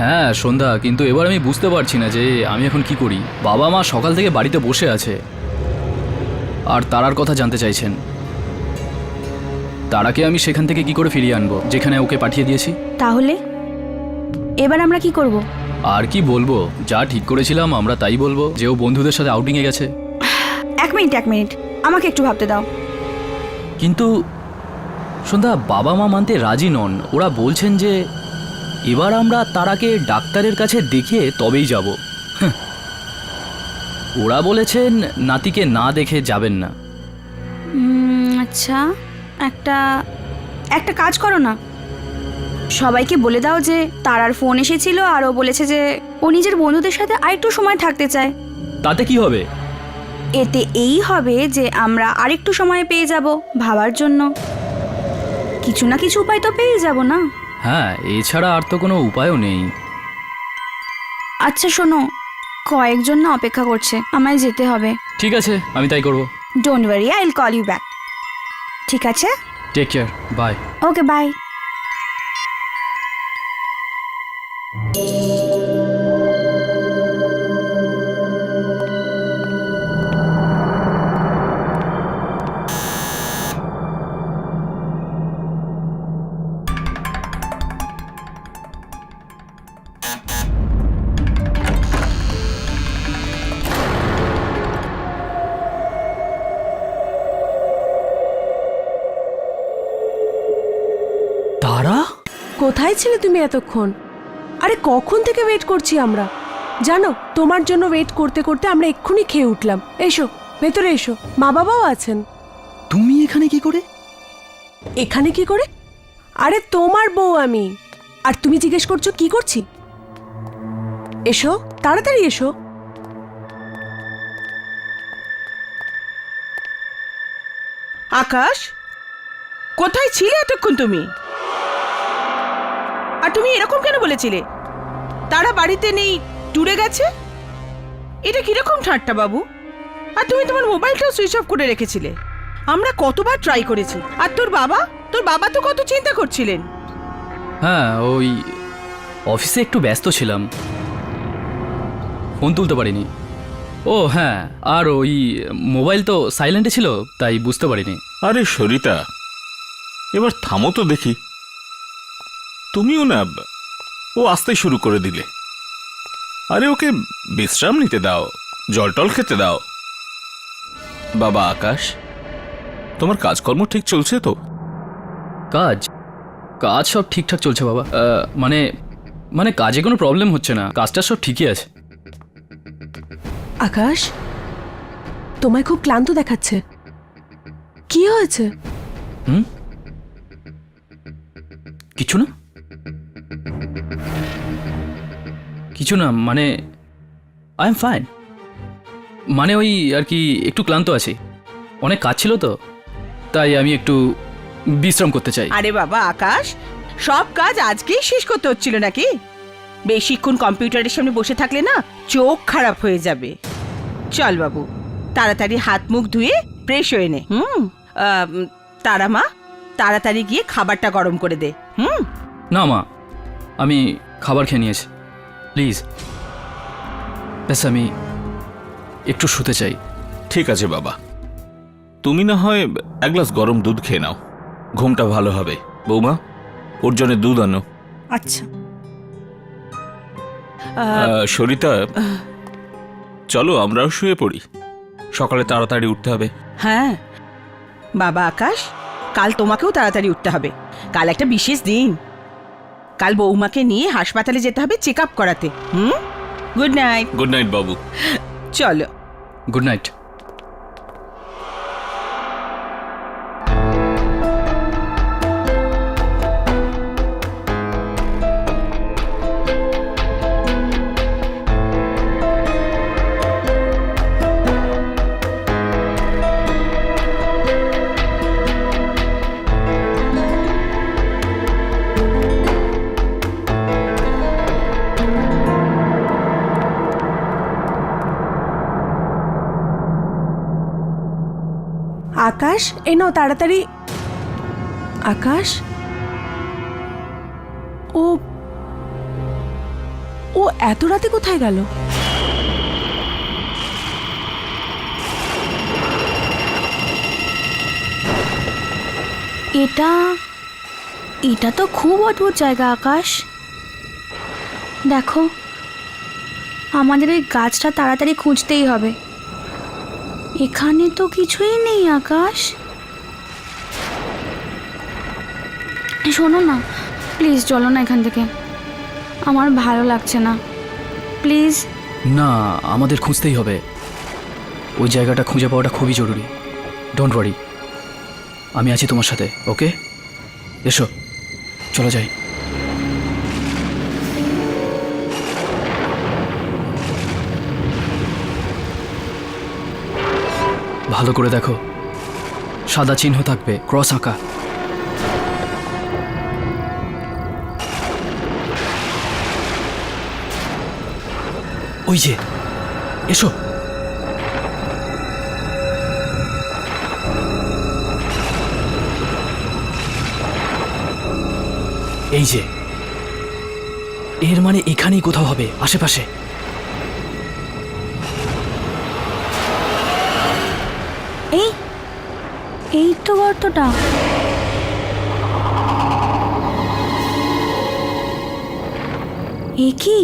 হ্যাঁ সন্ধ্যা, কিন্তু এবার আমি বুঝতে পারছি না যে আমি এখন কি করি। বাবা মা সকাল থেকে বাড়িতে বসে আছে আর তারার কথা জানতে চাইছেন। তারাকে আমি সেখান থেকে কি করে ফিরিয়ে আনবো যেখানে ওকে পাঠিয়ে দিয়েছি? তাহলে এবার আমরা কি করব? আর কি বলবো, যা ঠিক করেছিলাম আমরা তাই বলবো, যে ও বন্ধুদের সাথে আউটিংয়ে গেছে। এক মিনিট, আমাকে একটু ভাবতে দাও। কিন্তু সন্ধ্যা, বাবা মা মানতে রাজি নন। ওরা বলছেন যে এবার আমরা তারাকে ডাক্তারের কাছে দেখিয়ে তবেই যাব। ওরা বলেছেন নাতিকে না দেখে যাবেন না। আচ্ছা, একটা কাজ করো না, সবাইকে বলে দাও যে তারার ফোন এসেছিল আর ও বলেছে যে ও নিজের বন্ধুদের সাথে আরেকটু সময় থাকতে চায়। তাতে কি হবে? এতে এই হবে যে আমরা আরেকটু সময় পেয়ে যাব ভাবার জন্য। কিছু না কিছু উপায় তো পেয়ে যাব না? হ্যাঁ, এছাড়া আর তো কোনো উপায়ও নেই। আচ্ছা শোনো, কয়েকজন না অপেক্ষা করছে, আমায় যেতে হবে। ঠিক আছে, আমি তাই করব। Don't worry, I will call you back. ঠিক আছে, take care, bye. Okay bye. তারা? কোথায় ছিলে তুমি এতক্ষণ? আরে কখন থেকে ওয়েট করছি আমরা, জানো? তোমার জন্য ওয়েট করতে করতে আমরা এক্ষুনি খেয়ে উঠলাম। এসো ভেতরে এসো, মা বাবাও আছেন। তুমি এখানে কি করে? এখানে কি করে? আরে তোমার বউ আমি, আর তুমি জিজ্ঞেস করছো কি করছি? এসো তাড়াতাড়ি এসো। আকাশ, কোথায় ছিলে এতক্ষণ তুমি? আর তুমি এরকম কেন বলেছিলে তারা বাড়িতে নেই, ট্যুরে গেছে? এটা কিরকম ঠাট্টা বাবু? আর তুমি তোমার মোবাইলটাও সুইচ অফ করে রেখেছিলে। আমরা কতবার ট্রাই করেছি। আর তোর বাবা তো কত চিন্তা করছিলেন। হ্যাঁ, ওই অফিসে একটু ব্যস্ত ছিলাম, ফোন তুলতে পারিনি। ও হ্যাঁ, আর ওই মোবাইল তো সাইলেন্টে ছিল, তাই বুঝতে পারিনি। আরে সরিতা, এবার থামো তো দেখি। তুমিও না, ও আসতে শুরু করে দিলে। আরে ওকে বিশ্রাম নিতে দাও, জল টল খেতে দাও। বাবা আকাশ, তোমার কাজকর্ম ঠিক চলছে তো? কাজ কাজ সব ঠিকঠাক চলছে বাবা। মানে মানে কাজে কোনো প্রবলেম হচ্ছে না, কাজটা সব ঠিকই আছে। আকাশ, তোমায় খুব ক্লান্ত দেখাচ্ছে, কি হয়েছে? কিছু না, কিছু না, মানে আই এম ফাইন। মানে ওই আর কি, একটু ক্লান্ত আছি, অনেক কাজ ছিল তো, তাই আমি একটু বিশ্রাম করতে চাই। আরে বাবা আকাশ, সব কাজ আজকেই শেষ করতে হচ্ছিল নাকি? বেশিক্ষণ কম্পিউটারের সামনে বসে থাকলে না চোখ খারাপ হয়ে যাবে। চল বাবু, তাড়াতাড়ি হাত মুখ ধুয়ে ফ্রেশ হয়ে নে। তারা মা, তাড়াতাড়ি গিয়ে খাবারটা গরম করে দে। না মা, আমি খাবার খেয়ে নিয়েছি, প্লিজ। ব্যাস আমি একটু শুতে চাই। ঠিক আছে বাবা, তুমি না হয় এক গ্লাস গরম দুধ খেয়ে নাও, ঘুমটা ভালো হবে। বৌমা, ওর জন্য দুধ আনো। আচ্ছা। সরিতা, চলো আমরাও শুয়ে পড়ি, সকালে তাড়াতাড়ি উঠতে হবে। হ্যাঁ বাবা আকাশ, কাল তোমাকেও তাড়াতাড়ি উঠতে হবে। কাল একটা বিশেষ দিন। কাল বৌমাকে নিয়ে হাসপাতালে যেতে হবে চেক আপ করাতে। Good night. গুড নাইট বাবু। চলো। Good night. আকাশ, এনো তাড়াতাড়ি। আকাশ, ও ও এত রাতে কোথায় গেল? এটা এটা তো খুব অদ্ভুত জায়গা আকাশ। দেখো, আমাদের ওই গাছটা তাড়াতাড়ি খুঁজতেই হবে। এখানে তো কিছুই নেই আকাশ। শোনো না, প্লিজ চলো না এখান থেকে, আমার ভালো লাগছে না, প্লিজ। না, আমাদের খুঁজতেই হবে। ওই জায়গাটা খুঁজে পাওয়াটা খুবই জরুরি। ডোন্ট ওয়ারি, আমি আছি তোমার সাথে। ওকে, এসো, চলো যাই। ভালো করে দেখো, সাদা চিহ্ন থাকবে, ক্রস আঁকা। ওই যে, এসো। এই যে, এর মানে এখানেই কোথাও হবে, আশেপাশে। এই এই তো গর্তটা। এ কি?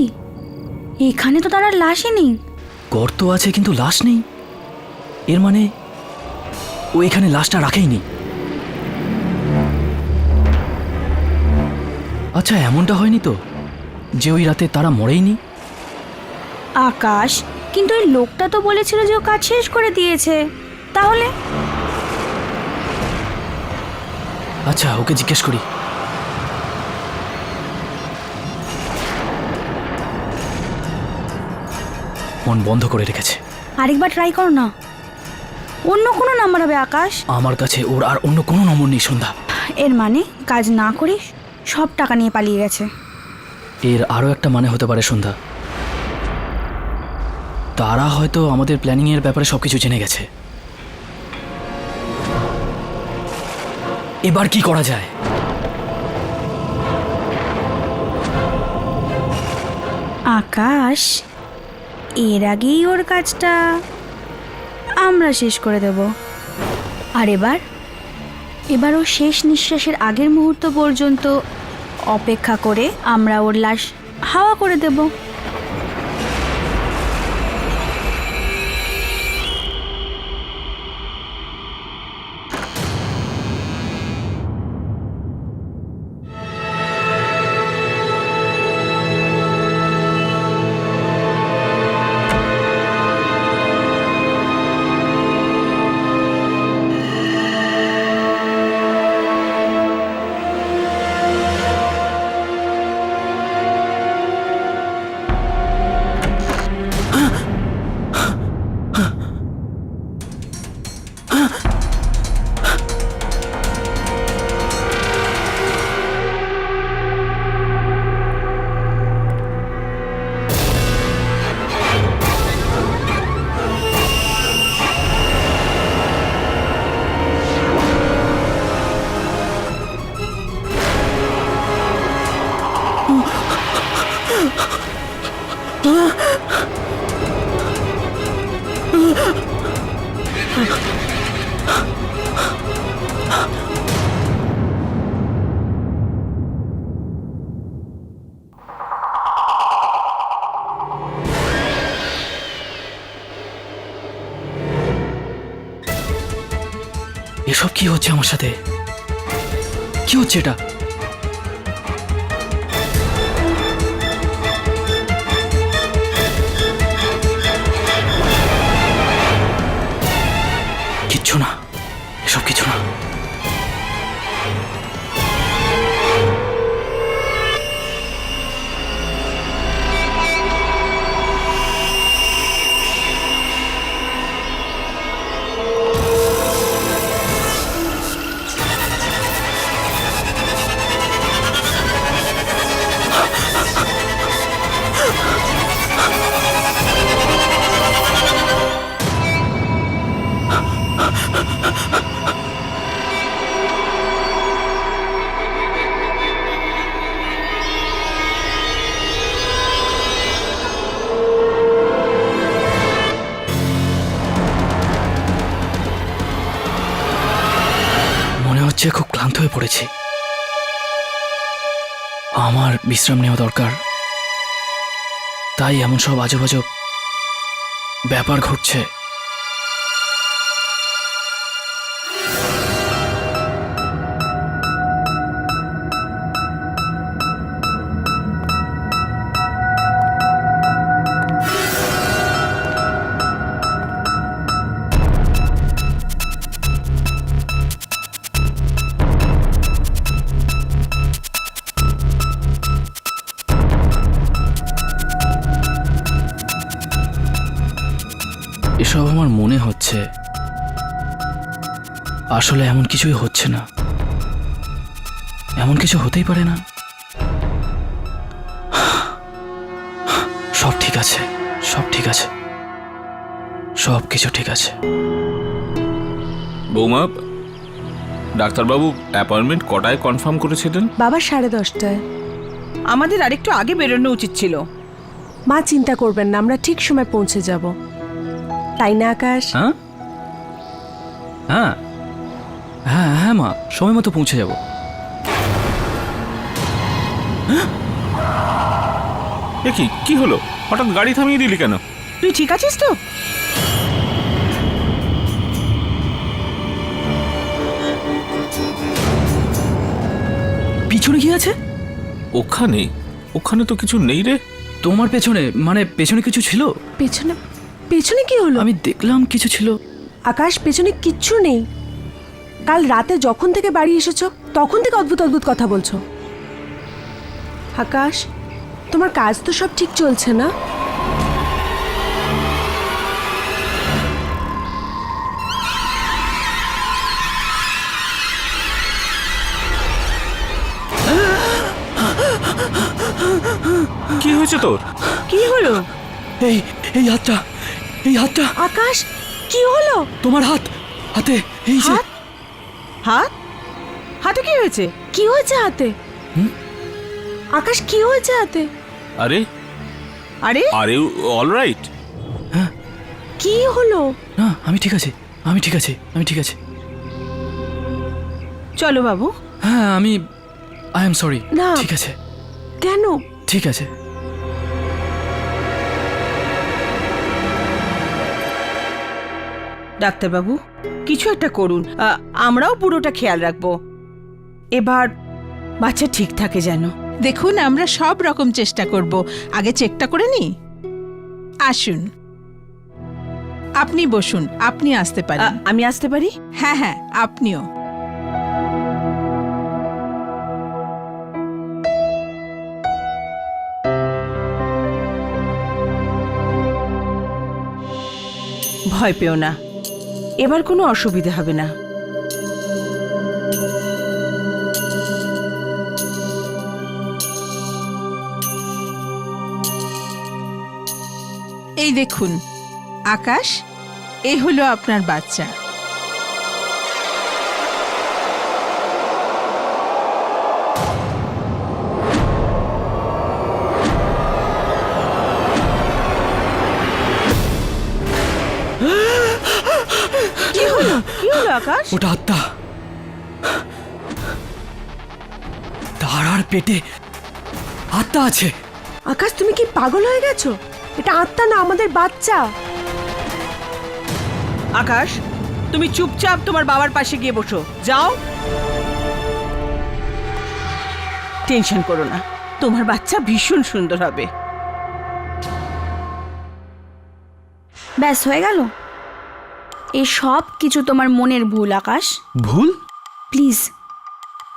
এখানে তো তার আর লাশই নেই। গর্ত আছে কিন্তু লাশ নেই, এর মানে ও এখানে লাশটা রাখেইনি। আচ্ছা, এমনটা হয়নি তো যে ওই রাতে তারা মরেইনি? আকাশ, কিন্তু ওই লোকটা তো বলেছিল যে ও কাজ শেষ করে দিয়েছে, তাহলে? আচ্ছা, ওকে জিজ্ঞেস করি। ফোন বন্ধ করে রেখেছে। আরেকবার ট্রাই করো না, অন্য কোনো নাম্বার হবে আকাশ। আমার কাছে ওর আর অন্য কোনো নম্বর নেই সন্ধ্যা। এর মানে কাজ না করে সব টাকা নিয়ে পালিয়ে গেছে। এর আরও একটা মানে হতে পারে সন্ধ্যা, তারা হয়তো আমাদের প্ল্যানিংয়ের ব্যাপারে সবকিছু জেনে গেছে। এবার কি করা যায়? আকাশ, এর আগেই ওর কাজটা আমরা শেষ করে দেব। আর এবার ও শেষ নিঃশ্বাসের আগের মুহূর্ত পর্যন্ত অপেক্ষা করে আমরা ওর লাশ হাওয়া করে দেব। এসব কি হচ্ছে আমার সাথে? কি হচ্ছে এটা? কিচ্ছু না, এসব কিছু না। যে খুব ক্লান্ত হয়ে পড়েছি, আমার বিশ্রাম নেওয়া দরকার। তাই এমন সব আজব আজব ব্যাপার ঘটছে। এসব আমার মনে হচ্ছে, আসলে এমন কিছুই হচ্ছে না। এমন কিছু হতেই পারে না। সব ঠিক আছে, সব ঠিক আছে, সব কিছু ঠিক আছে। বৌমা, ডাক্তারবাবু অ্যাপয়েন্টমেন্ট কটায় কনফার্ম করেছিলেন? বাবা 10:30টায়। আমাদের আরেকটু আগে বেরোনো উচিত ছিল। মা চিন্তা করবেন না, আমরা ঠিক সময় পৌঁছে যাব, তাই না আকাশ? হ্যাঁ হ্যাঁ হ্যাঁ হ্যাঁ মা, সময় মতো পৌঁছে যাব। এ কি হলো? হঠাৎ গাড়ি থামিয়ে দিলি কেন? তুই ঠিক আছিস তো? পিছনে কি আছে? ওখানে ওখানে তো কিছু নেই রে। তোমার পেছনে? মানে পেছনে কিছু ছিল? পেছনে? পেছনে কি হলো? আমি দেখলাম কিছু ছিল। আকাশ, পেছনে কিচ্ছু নেই। কাল রাতে যখন থেকে বাড়ি এসেছো তখন থেকে অদ্ভুত অদ্ভুত কথা বলছো। আকাশ, তোমার কাজ তো সব ঠিক চলছে না? কি হয়েছে তোর? কি হলো? এই এই হাতটা, এই হাতটা। আকাশ, কি হলো? তোমার হাতে এই যে। হাত? হাত? হাতে কি হয়েছে? কি হয়েছে হাতে? আকাশ, কি হয়েছে হাতে? আরে আরে আরে অল রাইট? কি হলো? না, আমি ঠিক আছি, আমি ঠিক আছি, আমি ঠিক আছি। চলো বাবু। হ্যাঁ, আই এম সরি। না। ঠিক আছে, কেন? ঠিক আছে। ডাক্তারবাবু, কিছু একটা করুন। আমরাও পুরোটা খেয়াল রাখবো। এবার বাচ্চা ঠিক থাকে যেন। দেখুন, আমরা সব রকম চেষ্টা করব। আগে চেকটা করে নি। আসুন, আপনি বসুন, আপনি আসতে পারেন। আমি আসতে পারি? হ্যাঁ হ্যাঁ, আপনিও। ভয় পেও না, এবার কোনো অসুবিধা হবে না। এই দেখুন আকাশ, এই হলো আপনার বাচ্চা। কি হলো আকাশ? ওটা আত্মা, তার আর পেটে আত্মা আছে। আকাশ, তুমি কি পাগল হয়ে গেছো? এটা আত্মা না, আমাদের বাচ্চা। আকাশ, তুমি চুপচাপ তোমার বাবার পাশে গিয়ে বসো, যাও। টেনশন করো না, তোমার বাচ্চা ভীষণ সুন্দর হবে। ব্যাস হয়ে গেল। এই সব কিছু তোমার মনের ভুল আকাশ। ভুল? প্লিজ,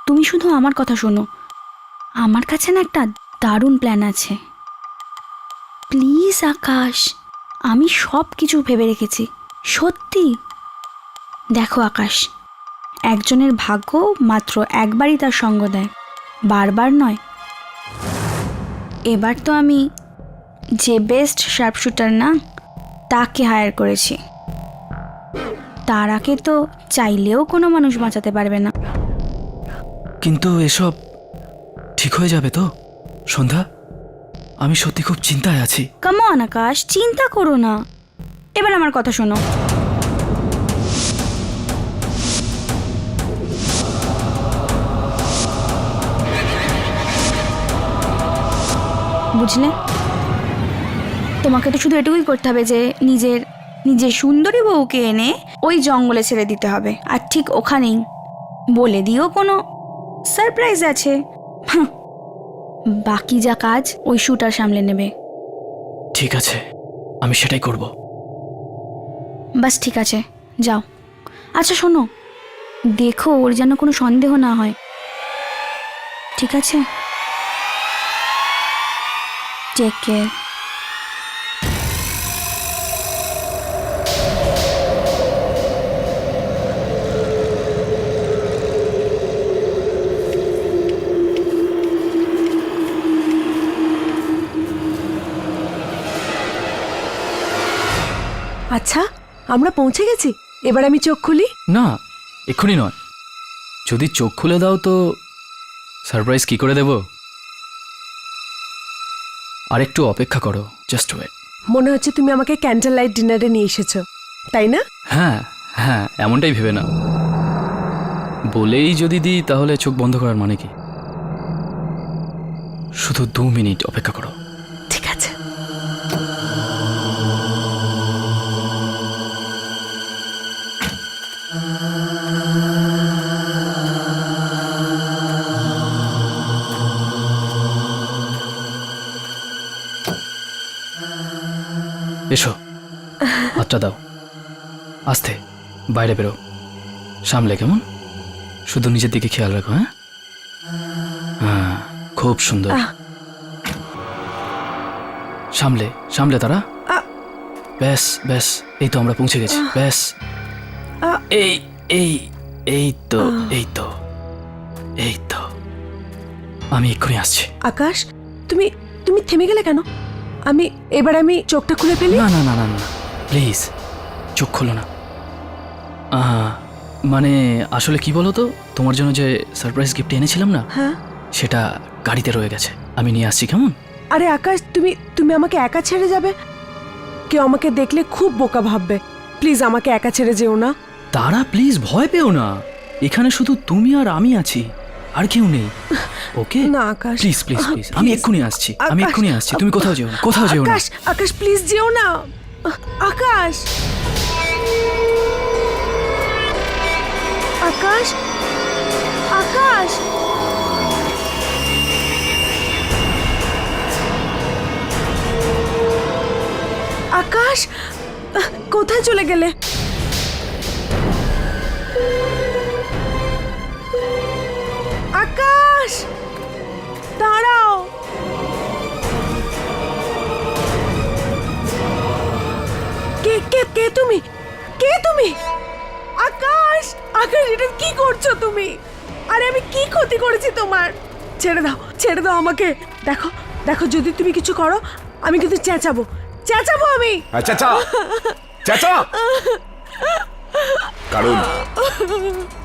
তুমি শুধু আমার কথা শোনো। আমার কাছে না একটা দারুণ প্ল্যান আছে। প্লিজ আকাশ, আমি সব কিছু ভেবে রেখেছি, সত্যি। দেখো আকাশ, একজনের ভাগ্য মাত্র একবারই তার সঙ্গ দেয়, বারবার নয়। এবার তো আমি যে বেস্ট শার্পশুটার না, তাকে হায়ার করেছি। তারাকে তো চাইলেও কোনো মানুষ বাঁচাতে পারবে না। কিন্তু এসব ঠিক হয়ে যাবে তো সন্ধ্যা? আমি সত্যি খুব চিন্তায় আছি। কাম অন আকাশ, চিন্তা করো না। এবার আমার কথা শোনো। বুঝলে? তোমাকে তো শুধু এটুকুই করতে হবে যে নিজের নিজের সুন্দরী বউকে এনে ওই জঙ্গলে ছেড়ে দিতে হবে, আর ঠিক ওখানেই বলে দিও কোনো সারপ্রাইজ আছে। হাহ, বাকি যা কাজ ওই শুটার সামলে নেবে। ঠিক আছে, আমি সেটাই করব। বাস ঠিক আছে, যাও। আচ্ছা শোনো, দেখো ওর যেন কোনো সন্দেহ না হয়, ঠিক আছে? Take care. আচ্ছা, আমরা পৌঁছে গেছি, এবার আমি চোখ খুলি। না, এক্ষুনি নয়। যদি চোখ খুলে দাও তো সারপ্রাইজ কি করে দেব? আর একটু অপেক্ষা করো, জাস্ট ওয়েট। মনে হচ্ছে তুমি আমাকে ক্যান্ডেল লাইট ডিনারে নিয়ে এসেছো, তাই না? হ্যাঁ হ্যাঁ, এমনটাই ভেবে না। বলেই যদি দিই তাহলে চোখ বন্ধ করার মানে কি? শুধু 2 মিনিট অপেক্ষা করো। ঠিক আছে। এসো, হাতটা দাও। আস্তে, বাইরে বেরো, সামলে, কেমন? শুধু নিজের দিকে খেয়াল রাখো। হ্যাঁ হ্যাঁ, খুব সুন্দর। সামলে সামলে তারা। ব্যাস ব্যাস, এই তো আমরা পৌঁছে গেছি। ব্যাস, এই এই এই তো এই তো এই তো, আমি এক্ষুনি আসছি। আকাশ, তুমি তুমি থেমে গেলে কেন? এবার আমি চোখটা খুলে ফেলি। না না না না না, প্লিজ চোখ খোলো না। মানে আসলে কি বলো তো, তোমার জন্য যে সারপ্রাইজ গিফট এনেছিলাম না, হ্যাঁ। সেটা গাড়িতে রয়ে গেছে, আমি নিয়ে আসছি, কেমন? আরে আকাশ, তুমি তুমি আমাকে একা ছেড়ে যাবে? কেউ আমাকে দেখলে খুব বোকা ভাববে। প্লিজ আমাকে একা ছেড়ে যেও না। তারা প্লিজ ভয় পেও না, এখানে শুধু তুমি আর আমি আছি, আর কেউ নেই। ওকে না আকাশ, প্লিজ প্লিজ প্লিজ, আমি এক্ষুনি আসছি, আমি আকাশ, এক্ষুনি আসছি। তুমি কোথাও যেও না, কোথাও যেও না। আকাশ, আকাশ প্লিজ যেও না। আকাশ, আকাশ, আকাশ, আকাশ, কোথায় চলে গেলে? আকাশ, দাঁড়াও। কে কে কে তুমি? কে তুমি? আকাশ, আকাশ, এটা কি করছো তুমি? আরে আমি কি ক্ষতি করেছি তোমার? ছেড়ে দাও, ছেড়ে দাও আমাকে। দেখো দেখো, যদি তুমি কিছু করো আমি কিন্তু চেঁচাবো, চেঁচাবো আমি। চাচা, চাচা, কারণ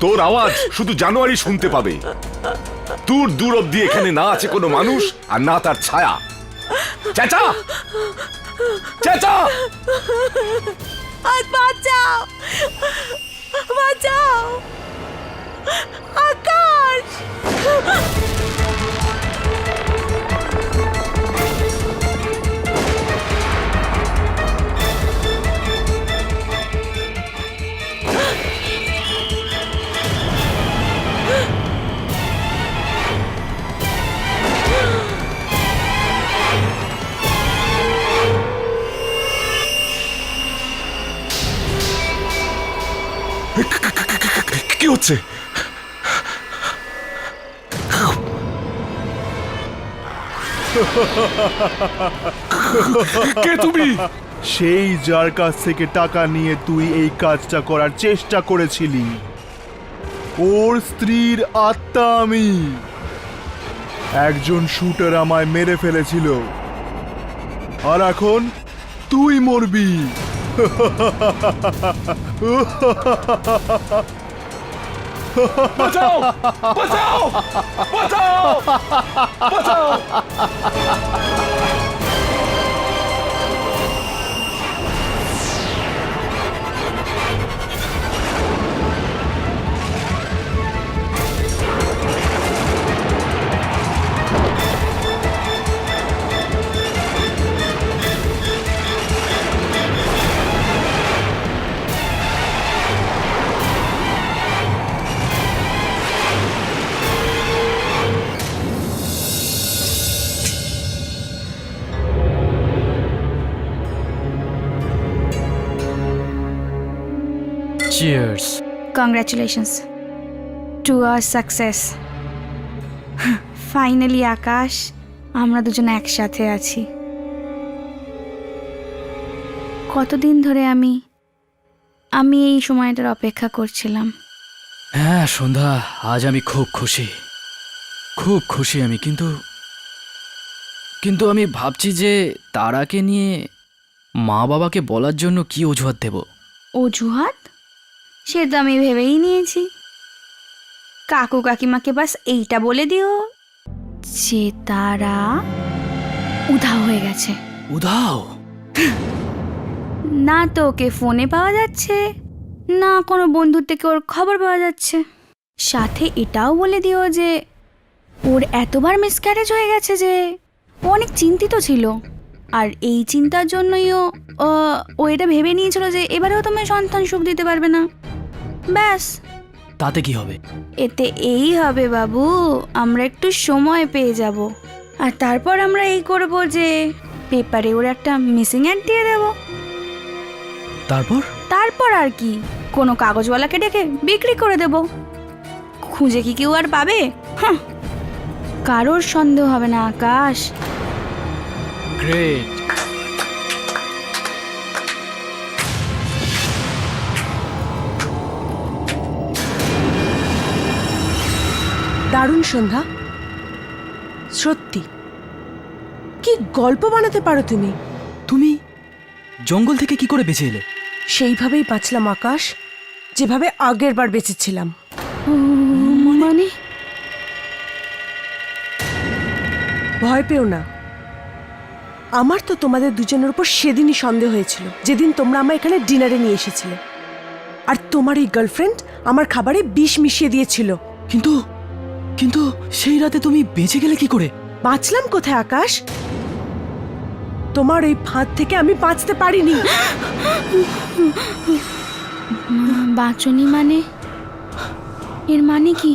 তোর আওয়াজ শুধু জানুয়ারি শুনতে পাবে। দূর দূর অব্দি এখানে না আছে কোনো মানুষ আর না তার ছায়া। চাচা, চাচা, বাঁচাও, বাঁচাও, আকাশ। কি হচ্ছে? কে তুমি? সেই যার কাছ থেকে টাকা নিয়ে তুই এই কাজটা করার চেষ্টা করেছিলি, ওর স্ত্রীর আত্মা আমি। একজন শুটার আমায় মেরে ফেলেছিল, আর এখন তুই মরবি। বাঁচাও, বাঁচাও, বাঁচাও, বাঁচাও। Cheers. Congratulations to our success. Finally Akash, আমরা দুজন একসাথে আছি। কতদিন ধরে আমি এই সময়টার অপেক্ষা করছিলাম। হ্যাঁ সন্ধ্যা, আজ আমি খুব খুশি, খুব খুশি আমি। কিন্তু আমি ভাবছি যে তারাকে নিয়ে মা বাবাকে বলার জন্য কি অজুহাত দেব। অজুহাত? সে তো আমি ভেবেই নিয়েছি। কাকু কাকিমাকে বাস এইটা বলে দিও যে তারা উধাও হয়ে গেছে। উধাও? না তো ওকে ফোনে পাওয়া যাচ্ছে, না কোনো বন্ধুর থেকে ওর খবর পাওয়া যাচ্ছে। সাথে এটাও বলে দিও যে ওর এতবার মিসক্যারেজ হয়ে গেছে যে ও অনেক চিন্তিত ছিল, আর এই চিন্তার জন্যই ও এটা ভেবে নিয়েছিল যে এবারেও তোমায় সন্তান সুখ দিতে পারবে না। ব্যাস। তাতে কি হবে? এতে এই হবে বাবু, আমরা একটু সময় পেয়ে যাব, আর তারপর আমরা এই করব যে পেপারে ওর একটা মিসিং অ্যাড দিয়ে দেব। তারপর আর কি, কোনো কাগজওয়ালাকে ডেকে বিক্রি করে দেব। খুঁজে কি কেউ আর পাবে? হাহ, কারোর সন্দেহ হবে না আকাশ। গ্রেট। দারুণ সন্ধ্যা, সত্যি কি গল্প বানাতে পারো তুমি। তুমি জঙ্গল থেকে কি করে বেঁচে এলে? সেইভাবেই বাঁচলাম আকাশ, যেভাবে আগের বার বেঁচেছিলাম। মানে ভয় পেও না, আমার তো তোমাদের দুজনের উপর সেদিনই সন্দেহ হয়েছিল, যেদিন তোমরা আমার এখানে ডিনারে নিয়ে এসেছিলে, আর তোমার এই গার্লফ্রেন্ড আমার খাবারে বিষ মিশিয়ে দিয়েছিল। কিন্তু সেই রাতে তুমি বেঁচে গেলে কি করে? বাঁচলাম কোথায় আকাশ? তোমার এই ফাঁদ থেকে আমি বাঁচতে পারিনি। বাঁচনি মানে? এর মানে কি?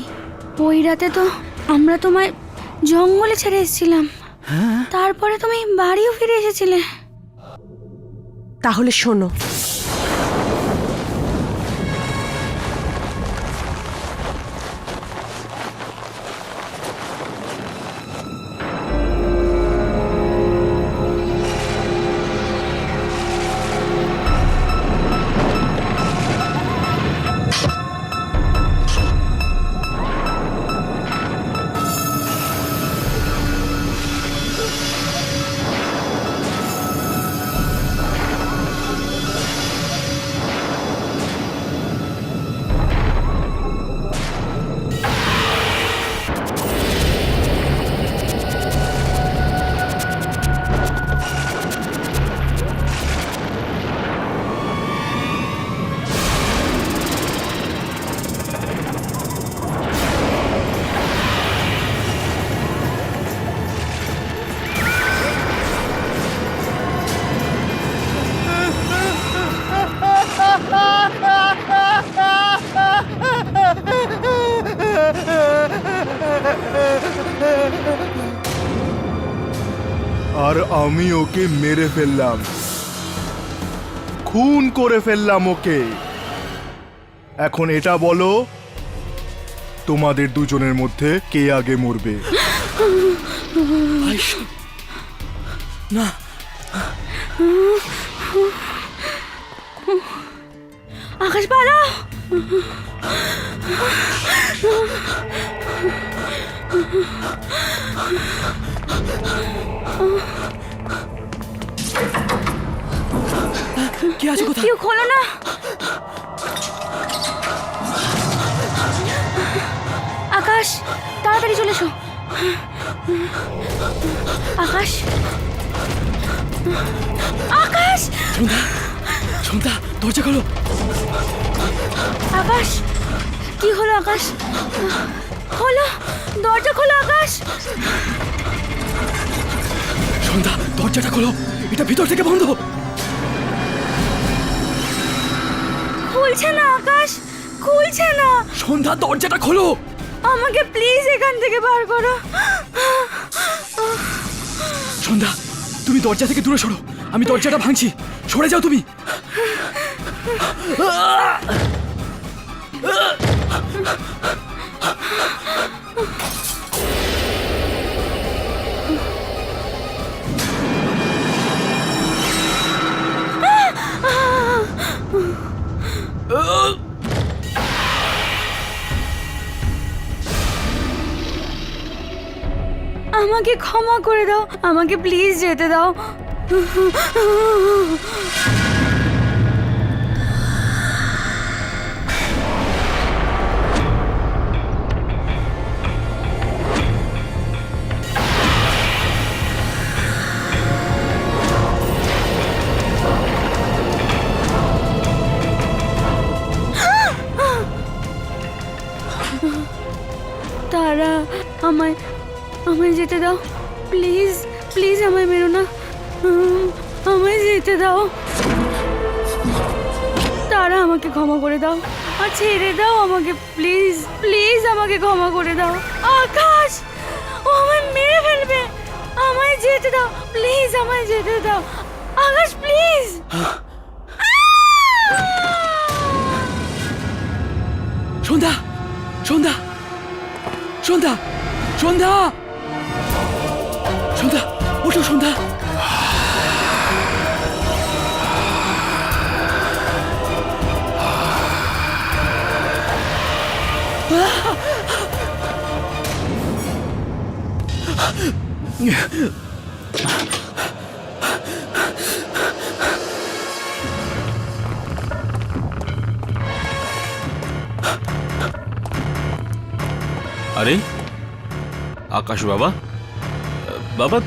ওই রাতে তো আমরা তোমায় জঙ্গলে ছেড়ে এসেছিলাম, তারপরে তুমি বাড়িও ফিরে এসেছিলে। তাহলে শোনো, আর আমি ওকে মেরে ফেললাম, খুন করে ফেললাম ওকে। এখন এটা বলো, তোমাদের দুজনের মধ্যে কে আগে মরবে? না, আকাশ পালা। কি আছে কোথায়? কেউ খোলো না। আকাশ তাড়াতাড়ি চলে এসো। আকাশ, আকাশ, সন্ধ্যা, দরজা খোলো। আকাশ, কি হলো আকাশ? খোলো, দরজা খোলো আকাশ। সন্ধ্যা, দরজাটা খোলো, এটা ভিতর থেকে বন্ধ। খুলছে না আকাশ, খুলছে না। সন্ধ্যা, দরজাটা খোলো। আমাকে প্লিজ এখান থেকে বার করো। সন্ধ্যা, তুমি দরজা থেকে দূরে সরো, আমি দরজাটা ভাঙছি, সরে যাও তুমি। আমাকে ক্ষমা করে দাও, আমাকে প্লিজ যেতে দাও। তারা, আমায় আমায় যেতে দাও, প্লিজ প্লিজ আমায় মেরো না, আমায় যেতে দাও। তারা, আমাকে ক্ষমা করে দাও আর ছেড়ে দাও আমাকে, প্লিজ প্লিজ আমাকে ক্ষমা করে দাও। আকাশ, ও আমায় মেরে ফেলবে, আমায় যেতে দাও, প্লিজ আমায় যেতে দাও। আকাশ, প্লিজ। সন্ধ্যা, সন্ধ্যা, সন্ধ্যা, সন্ধ্যা, সন্ধ্যা, ওঠো সন্ধ্যা। আরে আকাশ বাবা, বাবা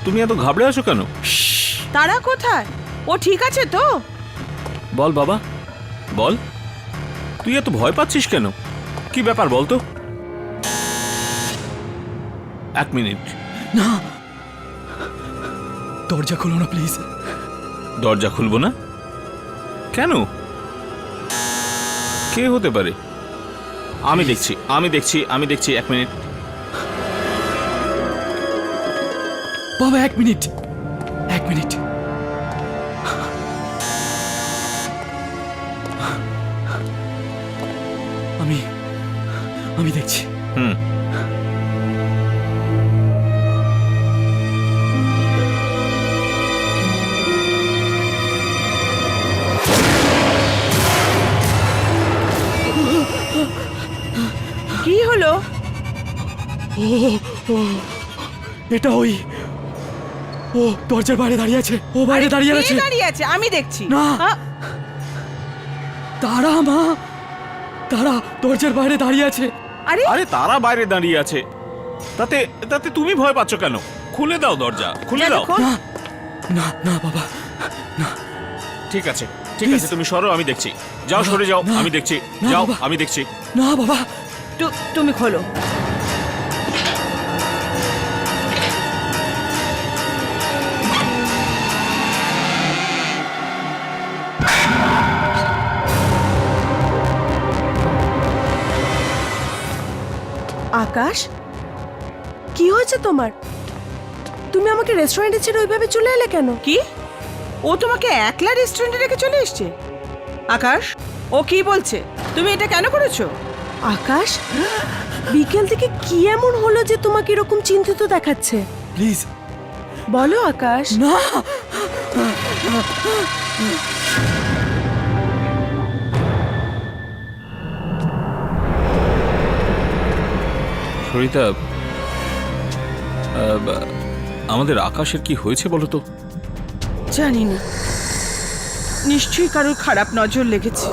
তুমি এত ঘাবড়ে আছো কেন? তারা কোথায়? ও ঠিক আছে তো? বল বাবা, বল, তুই এত ভয় পাচ্ছিস কেন? কি ব্যাপার বল তো। এক মিনিট। না, দরজা খোলো না প্লিজ। দরজা খুলবো না কেন? কে হতে পারে? আমি দেখছি, আমি দেখছি, আমি দেখছি। এক মিনিট বাবা, এক মিনিট, এক মিনিট। আমি আমি দেখছি। হুম। কি হলো? এটা ওই, ও দরজার বাইরে দাঁড়িয়ে আছে, ও বাইরে দাঁড়িয়ে আছে। কে দাঁড়িয়ে আছে? আমি দেখছি না। তারা, মা, তারা দরজার বাইরে দাঁড়িয়ে আছে। আরে আরে তারা বাইরে দাঁড়িয়ে আছে, তাতে তাতে তুমি ভয় পাচ্ছ কেন? খুলে দাও দরজা, খুলে দাও। খোল। না না না বাবা, না। ঠিক আছে, ঠিক Please. আছে, তুমি সরো, আমি দেখছি। যাও, সরে যাও, না, আমি দেখছি। না, যাও, বাবা। আমি দেখছি। না বাবা। তুমি খোলো। আকাশ, কি হয়েছে তোমার? তুমি আমাকে রেস্টুরেন্টে ছেড়ে ওইভাবে চলে এলে কেন? কি? ও তোমাকে একলা রেস্টুরেন্টে রেখে চলে এসছে? আকাশ, ও কি বলছে? তুমি এটা কেন করেছো? আকাশ, বিকেল থেকে কি এমন হলো যে তোমাকে এরকম চিন্তিত দেখাচ্ছে? প্লিজ। বলো আকাশ। না। সরিতা, আমাদের আকাশের কি হয়েছে বলো তো? জানি না, নিশ্চয়ই কারোর খারাপ নজর লেগেছে।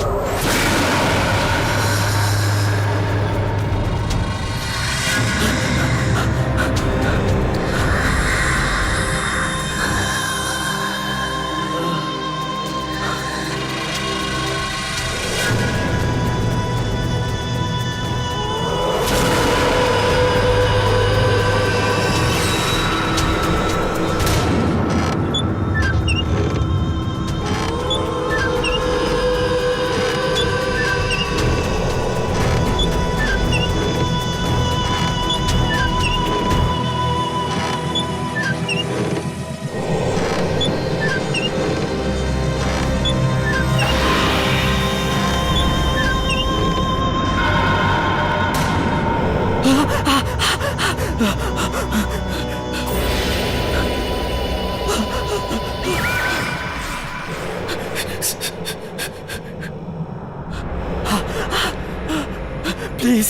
প্লিজ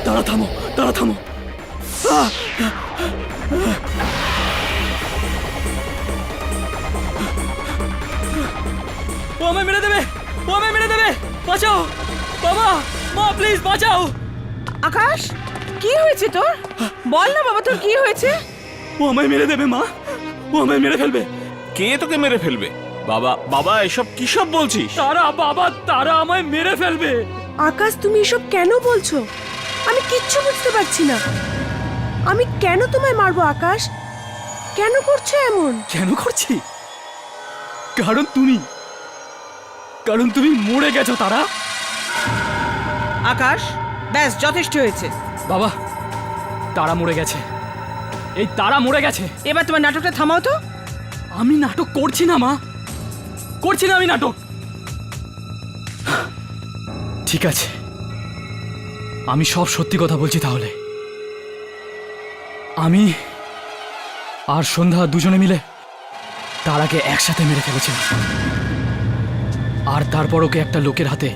তারা থামো, তারা থামো। ও আমায় মেরে দেবে, ও আমায় মেরে দেবে, বাঁচাও বাবা, মা প্লিজ বাঁচাও। আকাশ কি হয়েছে তোর? বল না বাবা, তোর কি হয়েছে? ও আমায় মেরে দেবে মা, ও আমায় মেরে ফেলবে। কে তোকে মেরে ফেলবে? বাবা বাবা এসব কি সব বলছিস? তারা বাবা, তারা আমায় মেরে ফেলবে। আকাশ তুমি এসব কেন বলছো? আমি কিচ্ছু বুঝতে পারছি না। আমি কেন তোমায় মারবো আকাশ? কেন করছো এমন? কেন করছি? কারণ তুমি মরে গেছো তারা। আকাশ ব্যাস যথেষ্ট হয়েছে। বাবা তারা মরে গেছে, এই তারা মরে গেছে। এবার তোমার নাটকটা থামাও তো। আমি নাটক করছি না মা, করছি না আমি নাটক। ঠিক আছে, আমি সব সত্যি কথা বলছি তাহলে। আমি আর সন্ধ্যা দুজনে মিলে তারাকে একসাথে মেরে ফেলেছিলাম, আর তারপর ওকে একটা লোকের হাতে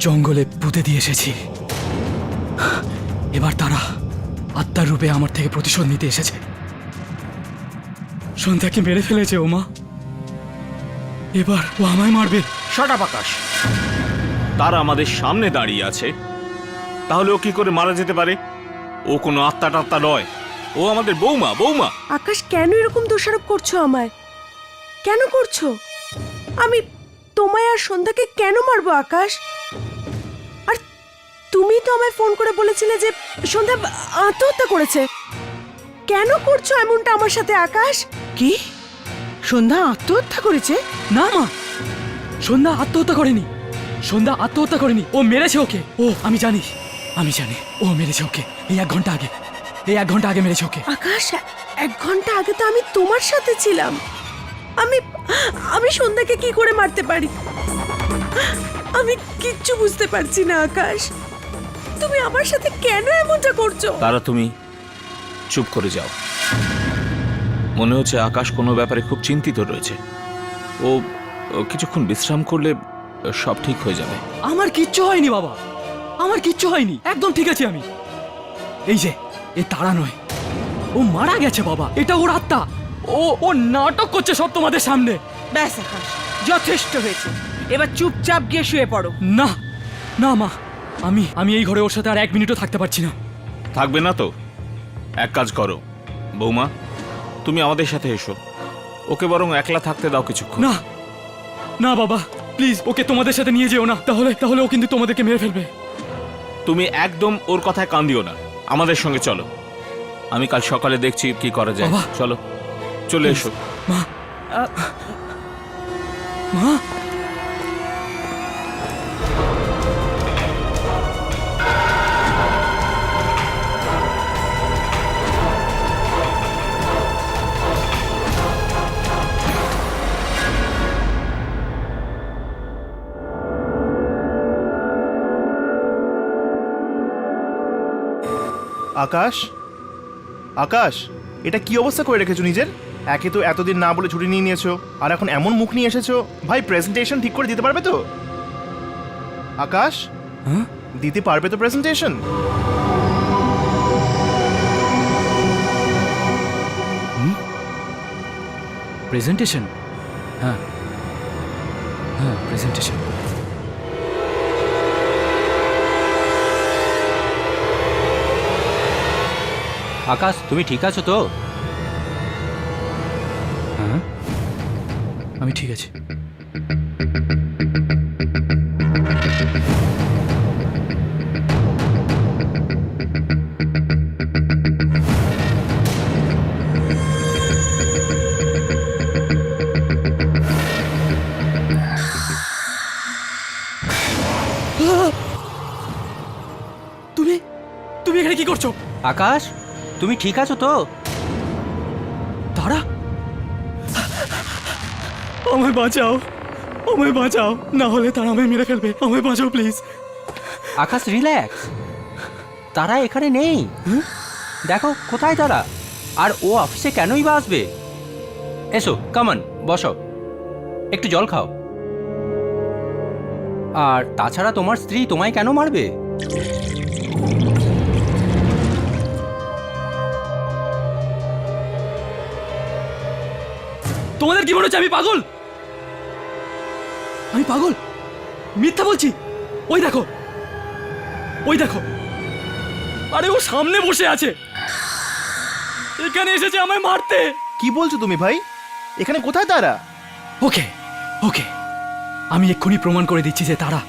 জঙ্গলে পুঁতে দিয়ে এসেছি। এবার তারা আত্মার রূপে আমার থেকে প্রতিশোধ নিতে এসেছে। সন্ধ্যাকে মেরে ফেলেছে ও মা, এবার ও আমায় মারবে। শট আপ আকাশ। তারা আমাদের সামনে দাঁড়িয়ে আছে, তাহলে ও কি করে মারা যেতে পারে? ও কোনো আত্মা টাত্মা নয়, ও আমাদের বৌমা। বৌমা আকাশ কেন এরকম দোষারোপ করছো আমায়? কেন করছো? আমি তোমায় আর সন্ধ্যাকে কেন মারবো আকাশ? আর তুমি তো আমায় ফোন করে বলেছিলে যে সন্ধ্যা আত্মহত্যা করেছে। কেন করছো এমনটা আমার সাথে আকাশ? কি সন্ধ্যা আত্মহত্যা করেছে? না মা, সন্ধ্যা আত্মহত্যা করেনি, সন্ধ্যা আত্মহত্যা করেনি, ও মেরেছে ওকে। ও আমি জানি, ও মেরেছে ওকে। এই 1 ঘন্টা আগে, এই 1 ঘন্টা আগে মেরেছে ওকে। আকাশ 1 ঘন্টা আগে তো আমি তোমার সাথে ছিলাম। আমি সন্ধ্যাকে কি করে মারতে পারি? আমি কিচ্ছু বুঝতে পারছি না আকাশ। তুমি আমার সাথে কেন এমনটা করছো? তারা তুমি চুপ করে যাও। মনে হচ্ছে আকাশ কোনো ব্যাপারে খুব চিন্তিত রয়েছে। ও কিছুক্ষণ বিশ্রাম করলে সব ঠিক হয়ে যাবে। আমার কিচ্ছু হয়নি বাবা, আমার কিচ্ছু হয়নি, একদম ঠিক আছে আমি। এই যে এ তারা নয়, ও মারা গেছে বাবা, এটা ওর আত্মা। ও নাটক করছে সব তোমাদের সামনে। ব্যাস আকাশ যথেষ্ট হয়েছে, এবার চুপচাপ গিয়ে শুয়ে পড়ো। না না মা, আমি এই ঘরে ওর সাথে আর 1 মিনিটও থাকতে পারছি না। থাকবে না তো এক কাজ করো বৌমা, তুমি আমাদের সাথে এসো, ওকে বরং একলা থাকতে দাও কিছুক্ষণ। না না বাবা প্লিজ, ওকে তোমাদের সাথে নিয়ে যেও না, তাহলে ও কিন্তু তোমাদেরকে মেরে ফেলবে। তুমি একদম ওর কথায় কান দিও না, আমাদের সঙ্গে চলো। আমি কাল সকালে দেখছি কি করা যায়। বাবা। চলো, চলে এসো। মা মা আকাশ, আকাশ, এটা কি অবস্থা করে রেখেছো নিজের? একে তো এতদিন না বলে ছুটি নিয়ে নিয়েছো, আর এখন এমন মুখ নিয়ে এসেছো। ভাই প্রেজেন্টেশন ঠিক করে দিতে পারবে তো? আকাশ, হ্যাঁ? দিতে পারবে তো প্রেজেন্টেশন? প্রেজেন্টেশন? হ্যাঁ হ্যাঁ প্রেজেন্টেশন। আকাশ তুমি ঠিক আছো তো? হ্যাঁ আমি ঠিক আছি। তুমি এখানে কি করছো? আকাশ তুমি ঠিক আছো তো? তারা, আমায় বাঁচাও, আমায় বাঁচাও, না হলে তারা আমায় মেরে ফেলবে। আমায় বাঁচাও প্লিজ। আকাশ রিল্যাক্স, তারা এখানে নেই। দেখো কোথায় তারা, আর ও অফিসে কেনই বা আসবে? এসো কামান, বসো, একটু জল খাও। আর তাছাড়া তোমার স্ত্রী তোমায় কেন মারবে? তোমাদের কি মনে হচ্ছে আমি পাগল? আমি পাগল? মিথ্যা বলছি? ওই দেখো, ওই দেখো, আরে ও সামনে বসে আছে, এখানে এসেছে আমায় মারতে। কি বলছো তুমি ভাই? এখানে কোথায় তারা? ওকে ওকে, আমি এক্ষুনি প্রমাণ করে দিচ্ছি যে তারা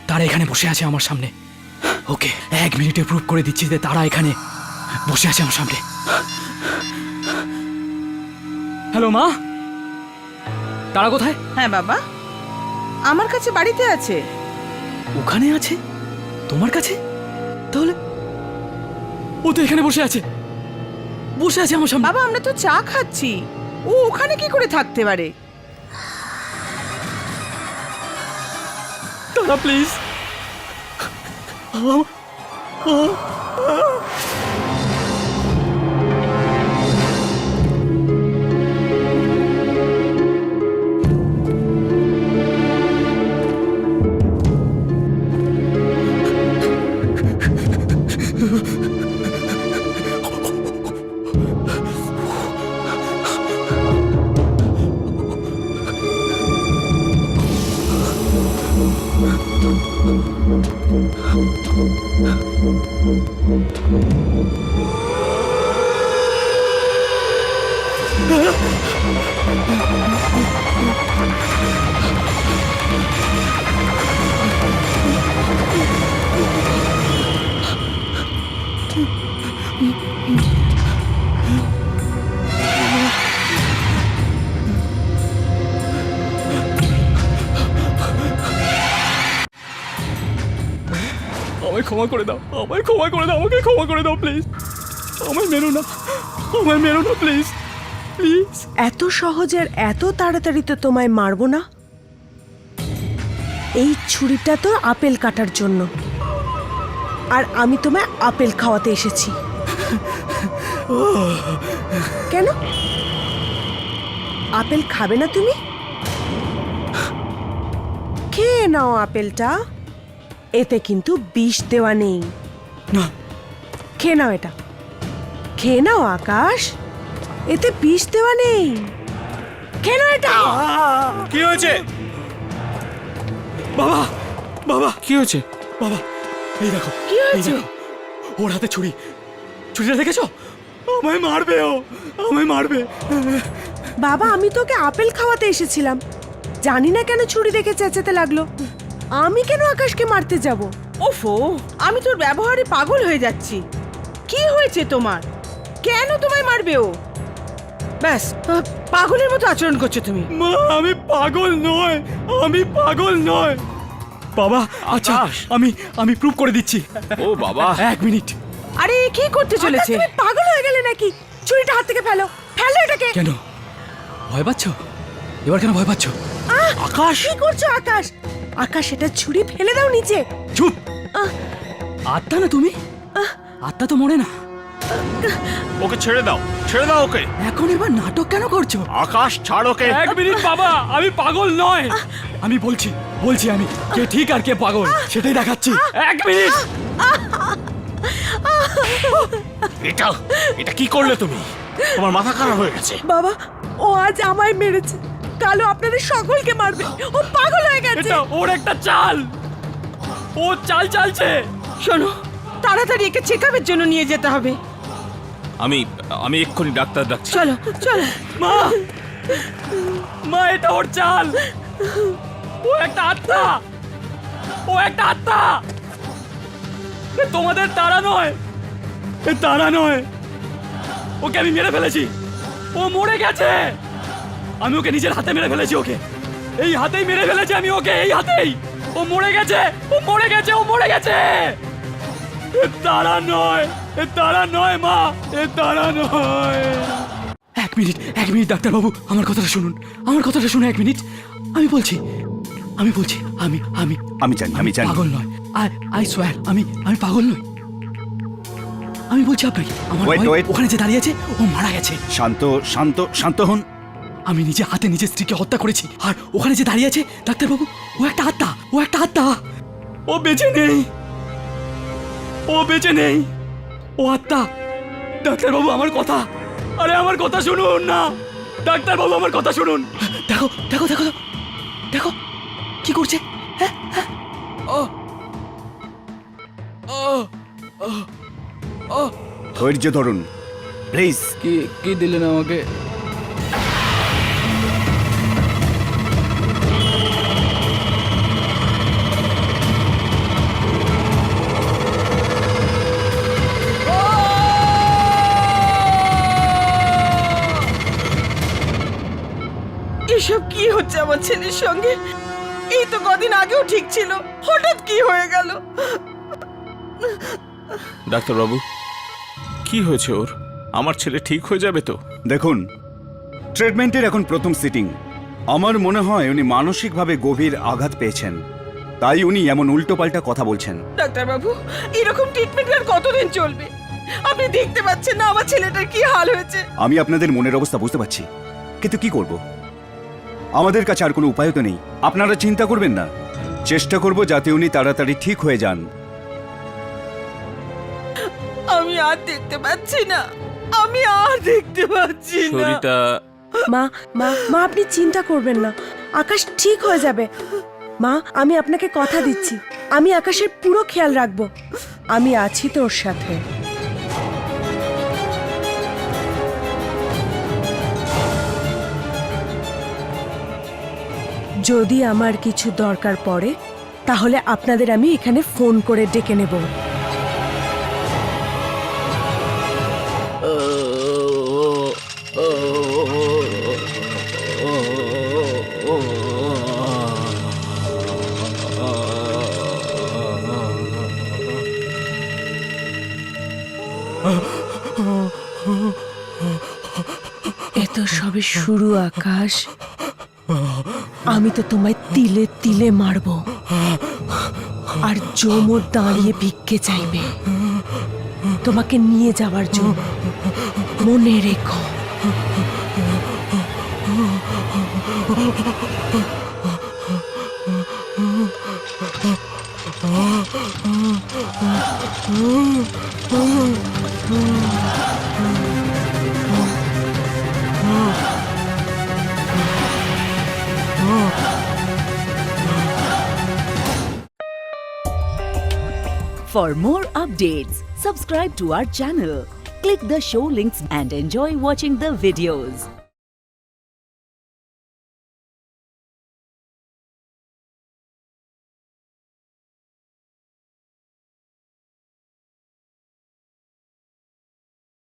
তারা এখানে বসে আছে আমার সামনে। ওকে, 1 মিনিটে প্রুভ করে দিচ্ছি যে তারা এখানে বসে আছে আমার সামনে। হ্যালো মা, তারা কোথায়? হ্যাঁ বাবা, আমার কাছে বাড়িতে আছে। ওখানে আছে? তোমার কাছে? তাহলে ও তো এখানে বসে আছে, বসে আছে আমার সামনে। বাবা আমরা তো চা খাচ্ছি, ও ওখানে কি করে থাকতে পারে? তারা প্লিজ, আমায় ক্ষমা করে দাও, আমায় ক্ষমা করে দাও, আমাকে ক্ষমা করে দাও প্লিজ। আমায় মেরো না, আমায় মেরো না প্লিজ, প্লিজ। এত সহজে আর এত তাড়াতাড়ি তো তোমায় মারবো না। এই ছুরিটা তো আপেল কাটার জন্য, আর আমি তোমায় আপেল খাওয়াতে এসেছি। কেন আপেল খাবে না তুমি? খেয়ে নাও আপেলটা, এতে কিন্তু বিষ দেওয়া নেই। না, খেয়ে নাও এটা, খেয়ে নাও আকাশ, এতে বিষ দেওয়া নেই। খেয়ে নাও এটা। কি হয়েছে? বাবা, বাবা, কি হয়েছে? বাবা, এই দেখো, কি হয়েছে? এই দেখো, ওর হাতে ছুরি, ছুরিটা দেখেছো? আমায় মারবে ও, আমায় মারবে। বাবা আমি তোকে আপেল খাওয়াতে এসেছিলাম, জানি না কেন ছুরি দেখে চেঁচাতে লাগলো। আমি কেন আকাশকে মারতে যাব? ওফো, আমি তোর ব্যবহারে পাগল হয়ে যাচ্ছি। কি হয়েছে তোমার? কেন তোমায় মারবে ও? ব্যাস, পাগলের মতো আচরণ করছো তুমি। মা, আমি পাগল নয়, আমি পাগল নয়। বাবা, আচ্ছা, আমি প্রুভ করে দিচ্ছি। ও বাবা, 1 মিনিট। আরে এ কি করতে আকাশ, চলেছে? তুমি পাগল হয়ে গেলে নাকি? ছুরিটা হাত থেকে ফেলো, ফেলো এটাকে। কেন ভয় পাচ্ছ? এবার কেন ভয় পাচ্ছ? আকাশ, কি করছো আকাশ? আকাশ এটা ছুরি ফেলে দাও নিচে। চুপ! আত্মা না তুমি? আত্মা তো মরে না। ওকে ছেড়ে দাও, ছেড়ে দাও ওকে। এখন এবার নাটক কেন করছো? আকাশ ছাড় ওকে। 1 মিনিট বাবা, আমি পাগল নয়। আমি বলছি আমি কে ঠিক আর কে পাগল সেটাই দেখাচ্ছি। 1 মিনিট। এটা কি করলে তুমি? তোমার মাথা খারাপ হয়ে গেছে। বাবা ও আজ আমায় মেরেছে, কালো আপনাদের সকলকে মারবে। ও পাগল হয়ে গেছে। এটা ওর একটা চাল, ও চাল চালছে। শোনো, তাড়াতাড়ি একে চেকআপের জন্য নিয়ে যেতে হবে। আমি এক্ষুনি ডাক্তার ডাকছি। চলো চলো। মা, মা, এটা ওর চাল। ও একটা আত্মা, ও একটা আত্মা। এ তোমাদের তারা নয়, এ তারা নয়। ওকে আমি মেরে ফেলেছি, ও মরে গেছে। আমি ওকে নিজের হাতে মেরে ফেলেছি, ওকে এই হাতেই মেরে ফেলেছি আমি ওকে, এই হাতেই। ও মরে গেছে, ও মরে গেছে, ও মরে গেছে। তারা নয়, তারা নয় মা, তারা নয়। এক মিনিট ডাক্তারবাবু, আমার কথাটা শুনুন, আমার কথাটা শুনুন 1 মিনিট। আমি বলছি, আমি জানি পাগল নয়। আই সোয়ার, আমি পাগল নই। আমি বলছি আপনাকে, আমার Wait, ভাই wait. ওখানে যে দাঁড়িয়ে আছে ও মারা গেছে। শান্ত হন। আমি নিজে হাতে নিজের স্ত্রীকে হত্যা করেছি। আর ওখানে যে দাঁড়িয়ে আছে ডাক্তারবাবু, ও একটা আত্মা, ও বেঁচে নেই, ও আত্মা। ডাক্তারবাবু আমার কথা, আরে আমার কথা শুনুন না, ডাক্তারবাবু আমার কথা শুনুন। দেখো কি করছে। ধৈর্য ধরুন প্লিজ। কি দিলেন আমাকে? এসব কি হচ্ছে আমার ছেলের সঙ্গে? এই তো কদিন আগেও ঠিক ছিল, হঠাৎ কি হয়ে গেল? ডাক্তারবাবু, কি হয়েছে ওর? আমার ছেলে ঠিক হয়ে যাবে তো? দেখুন, ট্রিটমেন্টের এখন প্রথম সিটিং। আমার মনে হয় উনি মানসিকভাবে গভীর আঘাত পেয়েছেন, তাই উনি এমন উল্টোপাল্টা কথা বলছেন। ডাক্তারবাবু, এরকম ট্রিটমেন্ট আর কতদিন চলবে? আপনি দেখতে পাচ্ছেন না আমার ছেলেটার কি হাল হয়েছে? আমি আপনাদের মনের অবস্থা বুঝতে পারছি, কিন্তু কি করব? আমাদের কাছে আর কোনো উপায় তো নেই। আপনারা চিন্তা করবেন না, চেষ্টা করব যাতে উনি তাড়াতাড়ি ঠিক হয়ে যান। আমি আর দেখতে পাচ্ছি না, সরিতা, মা মা মা আপনি চিন্তা করবেন না, আকাশ ঠিক হয়ে যাবে। মা, আমি আপনাকে কথা দিচ্ছি, আমি আকাশের পুরো খেয়াল রাখবো। আমি আছি তোর সাথে। যদি আমার কিছু দরকার পড়ে তাহলে আপনাদের আমি এখানে ফোন করে ডেকে নেব। এ তো সবে শুরু আকাশ, আমি তো তোমায় তিলে তিলে মারবো, আর জমও দাঁড়িয়ে ভিক্ষে চাইবে তোমাকে নিয়ে যাওয়ার জন্য। মনে রেখো। For more updates, subscribe to our channel, click the show links and enjoy watching the videos.